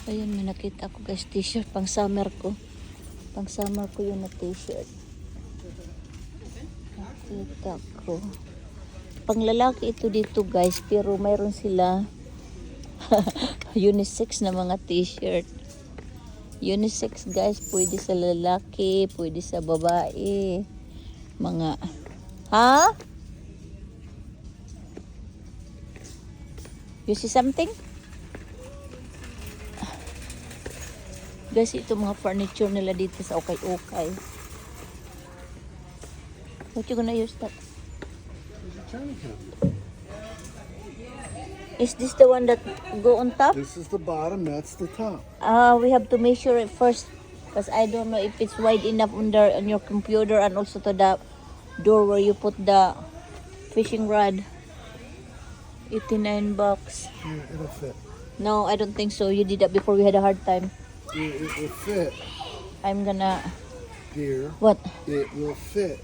Ayun, may nakita ko guys, t-shirt pang summer ko. Pang summer ko yun na t-shirt. Nakita ko. Pang lalaki ito dito guys, pero mayroon sila unisex na mga t-shirt. Unisex guys, pwede sa lalaki, pwede sa babae. Mga, ha? You see something? Guys, ito mga furniture nila dito sa Okay-Okay. What you gonna use that? Is this the one that go on top? This is the bottom, that's the top. We have to measure it first because I don't know if it's wide enough on your computer and also to the door where you put the fishing rod. 89 bucks. Yeah, it'll fit. No, I don't think so. You did that before, we had a hard time. It will fit, I'm gonna... dear. What? It will fit.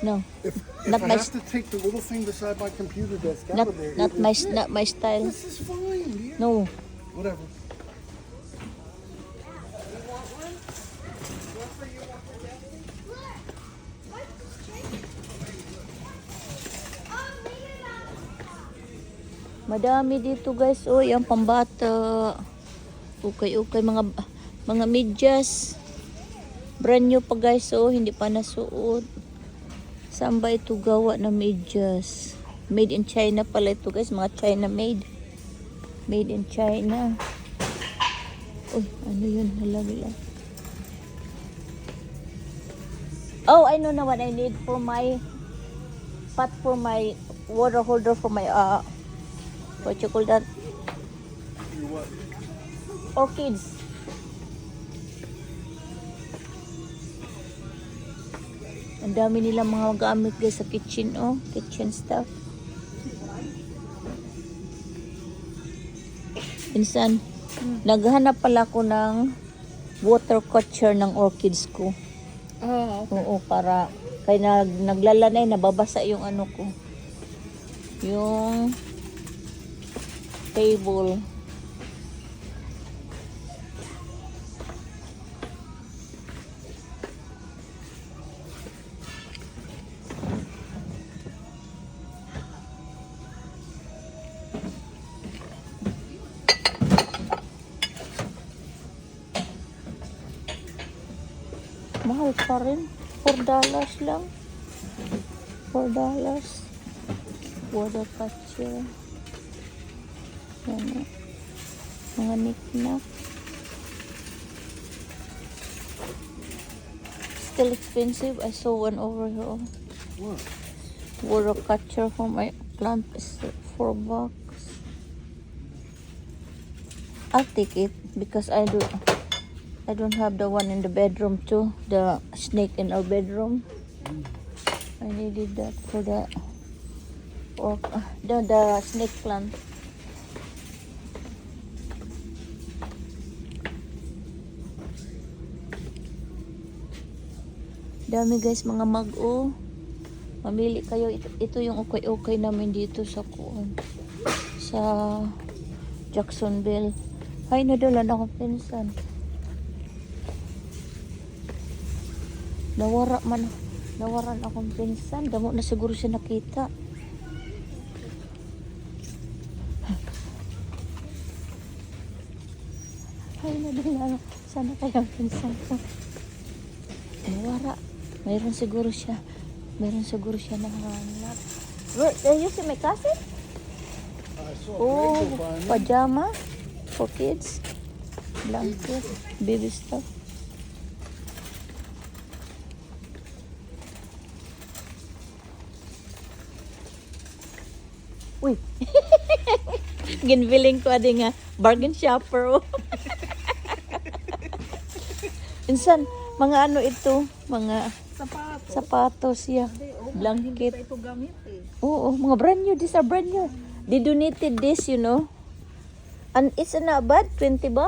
No. If Not I my have to take the little thing beside my computer desk out Not of there, not it my will fit. not my style. This is fine, dear. No. Whatever. Madami dito guys. Oh, yan pambata. Okay, mga medyas. Brand new pa guys. Oh, hindi pa nasuot. Saan ba ito gawa na medyas? Made in China pala ito guys. Mga China made. Made in China. Uy, ano yun? Hala. Oh, I know na what I need for my pot, for my water holder, for my what you call that? Orchids. Ang dami nilang mga gamit guys sa kitchen, oh. Kitchen stuff. Minsan, naghanap pala ko ng water catcher ng orchids ko. Oh, okay. Oo, para kaya naglalanay, nababasa yung ano ko. Yung table. Mahal pa rin. $4 lang. $4. Water catcher. Yan, mga knick-knack. Still expensive. I saw one over here. What? Water catcher for my plant is $4. I'll take it because I don't have the one in the bedroom too. The snake in our bedroom. I needed that for the snake plant. Dami guys, mga mag-o. Mamili kayo. Ito yung okay namin dito sa Jacksonville. Hay, nadala na akong pinsan. Nawaran akong pinsan. Damo na siguro siya nakita. Hay, nadala na. Sana kaya pinsan ko. Nawara. Mayroon siguro siya nahanap. You see my cousin? I saw Oh, Rachel buy me. pajama for kids. Blanket, baby stuff. Uy. Ginbiling ko adi nga bargain shopper. Oh. Insan, mga ano ito, mga Sapatos. sapatos ya. Hindi Blanket. pa ito gamit eh. Oo, mga brand new. These are brand new. They donated this, you know. And it's not bad. $20. $20.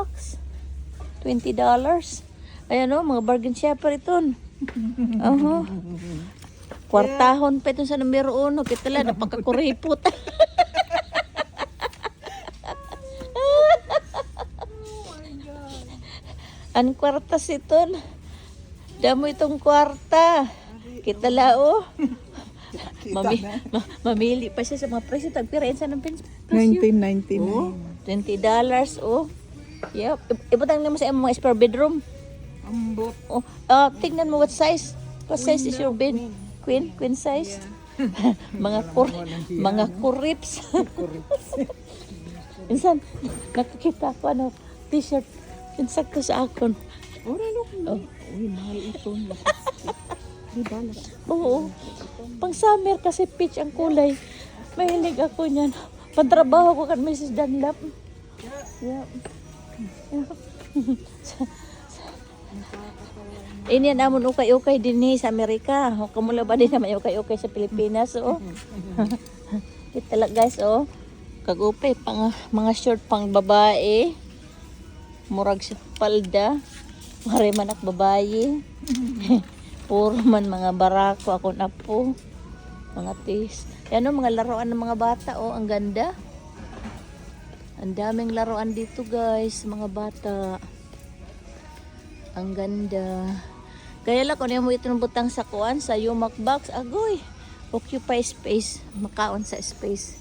Ayan o, mga bargain shopper ito. Kwartahon pa ito sa numero 1. Kita lang, napakakuripot. Ang kwarta siton. Damo itong kwarta. Kita lao. Mamili pa siya sa mga presyo. Tagpirain sa ng presyo. $19.99. Oh, $20. Oh. Yep. Ibutang naman sa mga spare bedroom. Ambot. Oh, tingnan mo what size. What size is your bed? Queen? Queen size? mga kurips. Minsan, nakikita ko t-shirt. Minsan ko sa akon. Oh. Uy, mahal ito. Di ba? Oo. Pang summer kasi peach ang kulay. Mahilig ako niyan. Pantrabaho ko kan Mrs. Dunlap. Yeah. Ini naman ukay-ukay din sa Amerika. O kamula ba din naman ukay-ukay sa Pilipinas, oh. Ito lang guys, oh. Kagupay pang mga short pang babae. Murag sa palda. Mare manak babae. Puro man mga barako ako na po. Mga tis. Yan oh, mga laruan ng mga bata, oh. Ang ganda. Ang daming laruan dito guys, mga bata. Ang ganda. Kaya lang kung ano mo ito ng butang sa kuan, sa Yumak box, agoy. Occupy space. Makaon sa space.